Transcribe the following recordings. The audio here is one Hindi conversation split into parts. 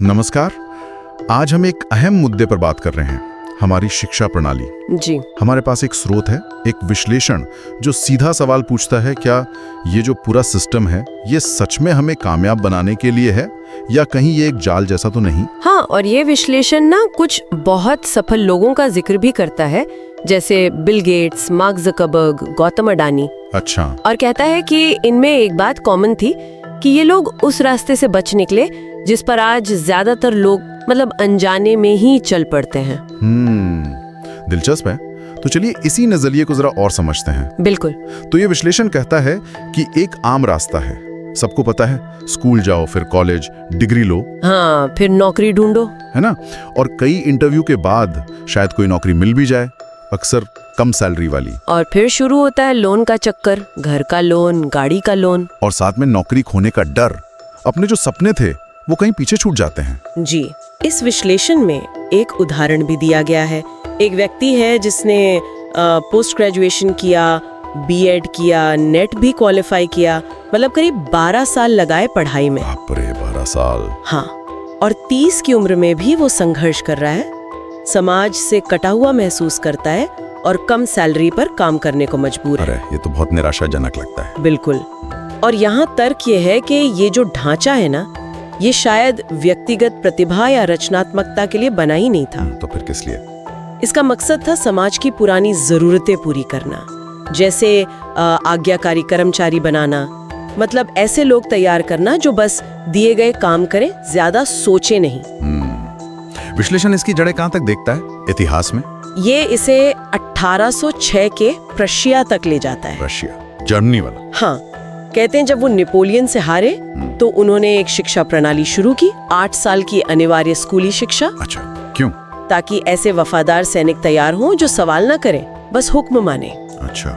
नमस्कार। आज हम एक अहम मुद्दे पर बात कर रहे हैं, हमारी शिक्षा प्रणाली। जी। हमारे पास एक स्रोत है, एक विश्लेषण जो सीधा सवाल पूछता है, क्या ये जो पूरा सिस्टम है ये सच में हमें कामयाब बनाने के लिए है या कहीं ये एक जाल जैसा तो नहीं। हाँ, और ये विश्लेषण ना कुछ बहुत सफल लोगों का जिक्र भी करता है, जैसे Bill Gates, mark Zuckerberg, Gautam Adani. अच्छा। और कहता है कि इनमें एक बात कॉमन थी कि ये लोग उस रास्ते से बच निकले जिस पर आज ज्यादातर लोग मतलब अनजाने में ही चल पड़ते हैं। दिलचस्प है। तो चलिए इसी नजरिए को जरा और समझते हैं। बिल्कुल। तो ये विश्लेषण कहता है कि एक आम रास्ता है, सबको पता है, स्कूल जाओ, फिर कॉलेज, डिग्री लो, हाँ, फिर नौकरी ढूंढो, है ना। और कई इंटरव्यू के बाद शायद कोई नौकरी मिल भी जाए, अक्सर कम सैलरी वाली। और फिर शुरू होता है लोन का चक्कर, घर का लोन, गाड़ी का लोन, और साथ में नौकरी खोने का डर। अपने जो सपने थे वो कहीं पीछे छूट जाते हैं। जी। इस विश्लेषण में एक उदाहरण भी दिया गया है। एक व्यक्ति है जिसने पोस्ट ग्रेजुएशन किया, बीएड किया, नेट भी क्वालिफाई किया, मतलब करीब 12 साल लगाए पढ़ाई में। बाप रे, 12 साल। हाँ, और 30 की उम्र में भी वो संघर्ष कर रहा है, समाज से कटा हुआ महसूस करता है और कम सैलरी पर काम करने को मजबूर है। अरे ये तो बहुत निराशाजनक लगता है। बिल्कुल। और यहाँ तर्क ये है कि ये जो ढांचा है ना, ये शायद व्यक्तिगत प्रतिभा या रचनात्मकता के लिए बना ही नहीं था। तो फिर किस लिए? इसका मकसद था समाज की पुरानी जरूरतें पूरी करना, जैसे आज्ञाकारी कर्मचारी बनाना, मतलब ऐसे लोग तैयार करना जो बस दिए गए काम करें, ज्यादा सोचे नहीं। विश्लेषण इसकी जड़ें कहाँ तक देखता है? इतिहास में ये इसे 1806 के प्रशिया तक ले जाता है। रशिया, जर्मनी वाला। हाँ, कहते हैं जब वो नेपोलियन से हारे तो उन्होंने एक शिक्षा प्रणाली शुरू की, 8 साल की अनिवार्य स्कूली शिक्षा। अच्छा, क्यों? ताकि ऐसे वफादार सैनिक तैयार हों जो सवाल न करें, बस हुक्म माने। अच्छा,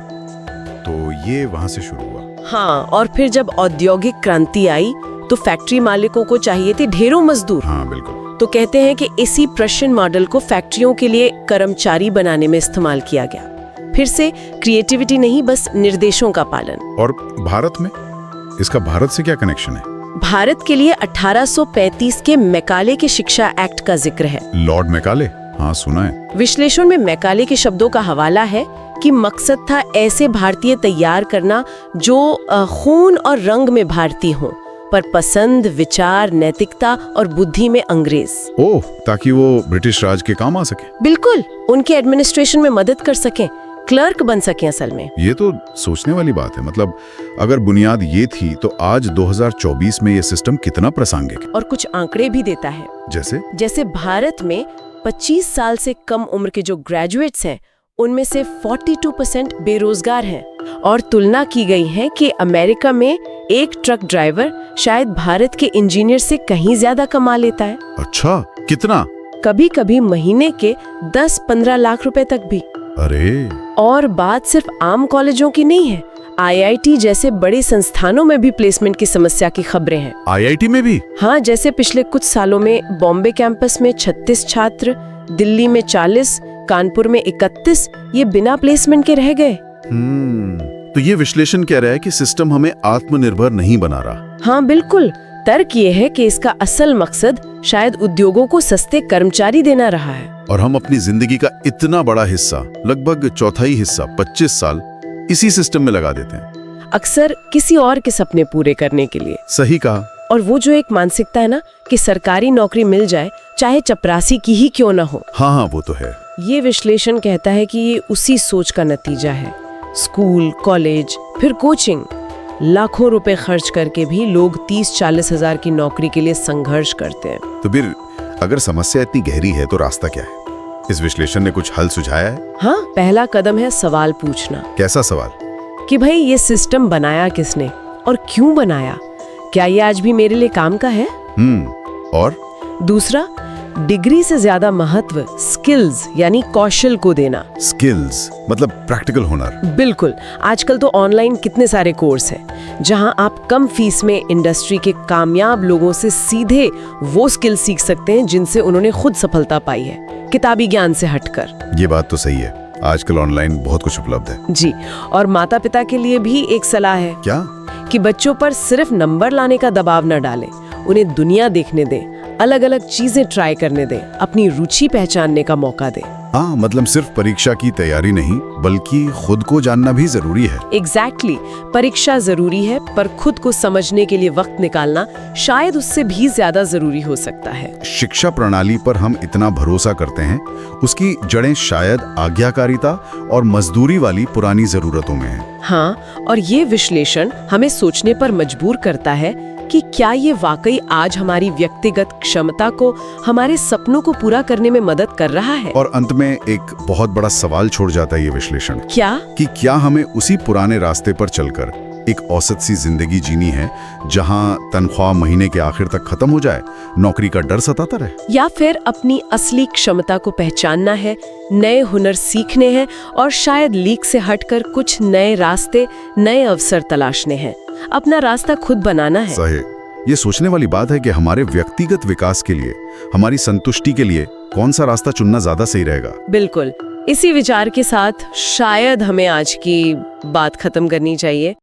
तो ये वहां से शुरू हुआ। हाँ, और फिर जब औद्योगिक क्रांति आई तो फैक्ट्री मालिकों को चाहिए थे ढेरों मजदूर। हाँ बिल्कुल। तो कहते हैं कि इसी प्रशियन मॉडल को फैक्ट्रियों के लिए कर्मचारी बनाने में इस्तेमाल किया गया। फिर से क्रिएटिविटी नहीं, बस निर्देशों का पालन। और भारत में इसका भारत से क्या कनेक्शन है? भारत के लिए 1835 के मैकाले के शिक्षा एक्ट का जिक्र है। Lord Macaulay? हाँ, सुना है। विश्लेषण में मैकाले के शब्दों का हवाला है कि मकसद था ऐसे भारतीय तैयार करना जो खून और रंग में भारतीय हों, पर पसंद, विचार, नैतिकता और बुद्धि में अंग्रेज। ओह, ताकि वो ब्रिटिश राज के काम आ सके। बिल्कुल, उनके एडमिनिस्ट्रेशन में मदद कर सकें, क्लर्क बन सकें। असल में ये तो सोचने वाली बात है। मतलब अगर बुनियाद ये थी तो आज 2024 में ये सिस्टम कितना प्रासंगिक है। और कुछ आंकड़े भी देता है। जैसे भारत में 25 साल से कम उम्र के जो ग्रेजुएट्स हैं, उनमें से 42% बेरोजगार हैं। और तुलना की गई है कि अमेरिका में एक ट्रक ड्राइवर शायद भारत के इंजीनियर से कहीं ज्यादा कमा लेता है। अच्छा, कितना? कभी कभी महीने के 10-15 लाख रुपए तक भी। अरे, और बात सिर्फ आम कॉलेजों की नहीं है, आईआईटी जैसे बड़े संस्थानों में भी प्लेसमेंट की समस्या की खबरें हैं। आईआईटी में भी? हाँ, जैसे पिछले कुछ सालों में बॉम्बे कैंपस में 36 छात्र, दिल्ली में 40, कानपुर में 31 ये बिना प्लेसमेंट के रह गए। तो ये विश्लेषण कह रहा है कि सिस्टम हमें आत्मनिर्भर नहीं बना रहा। हाँ बिल्कुल। तर्क ये है कि इसका असल मकसद शायद उद्योगों को सस्ते कर्मचारी देना रहा है। और हम अपनी जिंदगी का इतना बड़ा हिस्सा, लगभग चौथाई हिस्सा, 25 साल इसी सिस्टम में लगा देते हैं, अक्सर किसी और के सपने पूरे करने के लिए। सही कहा। और वो जो एक मानसिकता है ना कि सरकारी नौकरी मिल जाए, चाहे चपरासी की ही क्यों ना हो। हाँ, वो तो है। ये विश्लेषण कहता है कि ये उसी सोच का नतीजा है। स्कूल, कॉलेज, फिर कोचिंग, लाखों रुपए खर्च करके भी लोग 30-40 हजार की नौकरी के लिए संघर्ष करते हैं। तो फिर अगर समस्या इतनी गहरी है तो रास्ता क्या है? इस विश्लेषण ने कुछ हल सुझाया है? हाँ, पहला कदम है सवाल पूछना। कैसा सवाल? कि भाई ये सिस्टम बनाया किसने और क्यों बनाया? क्या ये आज भी मेरे लिए काम का है? और दूसरा, डिग्री से ज्यादा महत्व स्किल्स यानी कौशल को देना। स्किल्स मतलब प्रैक्टिकल हुनर। बिल्कुल। आजकल तो ऑनलाइन कितने सारे कोर्स हैं जहां आप कम फीस में इंडस्ट्री के कामयाब लोगों से सीधे वो स्किल सीख सकते हैं जिनसे उन्होंने खुद सफलता पाई है, किताबी ज्ञान से हटकर। ये बात तो सही है, आजकल ऑनलाइन बहुत कुछ उपलब्ध है। जी। और माता पिता के लिए भी एक सलाह है। क्या? कि बच्चों पर सिर्फ नंबर लाने का दबाव न डालें, उन्हें दुनिया देखने दें, अलग अलग चीजें ट्राई करने दें, अपनी रुचि पहचानने का मौका दें। हाँ, मतलब सिर्फ परीक्षा की तैयारी नहीं बल्कि खुद को जानना भी जरूरी है। एग्जैक्टली, परीक्षा जरूरी है पर खुद को समझने के लिए वक्त निकालना शायद उससे भी ज्यादा जरूरी हो सकता है। शिक्षा प्रणाली पर हम इतना भरोसा करते हैं, उसकी जड़ें शायद आज्ञाकारिता और मजदूरी वाली पुरानी जरूरतों में हैं। हाँ, और ये विश्लेषण हमें सोचने पर मजबूर करता है कि क्या ये वाकई आज हमारी व्यक्तिगत क्षमता को, हमारे सपनों को पूरा करने में मदद कर रहा है। और अंत में एक बहुत बड़ा सवाल छोड़ जाता है ये विश्लेषण, क्या कि क्या हमें उसी पुराने रास्ते पर चलकर एक औसत सी जिंदगी जीनी है जहां तनख्वाह महीने के आखिर तक खत्म हो जाए, नौकरी का डर सताता रहे, या फिर अपनी असली क्षमता को पहचानना है, नए हुनर सीखने हैं और शायद लीक से हटकर कुछ नए रास्ते, नए अवसर तलाशने हैं, अपना रास्ता खुद बनाना है। सही। ये सोचने वाली बात है कि हमारे व्यक्तिगत विकास के लिए, हमारी संतुष्टि के लिए कौन सा रास्ता चुनना ज्यादा सही रहेगा। बिल्कुल, इसी विचार के साथ शायद हमें आज की बात खत्म करनी चाहिए।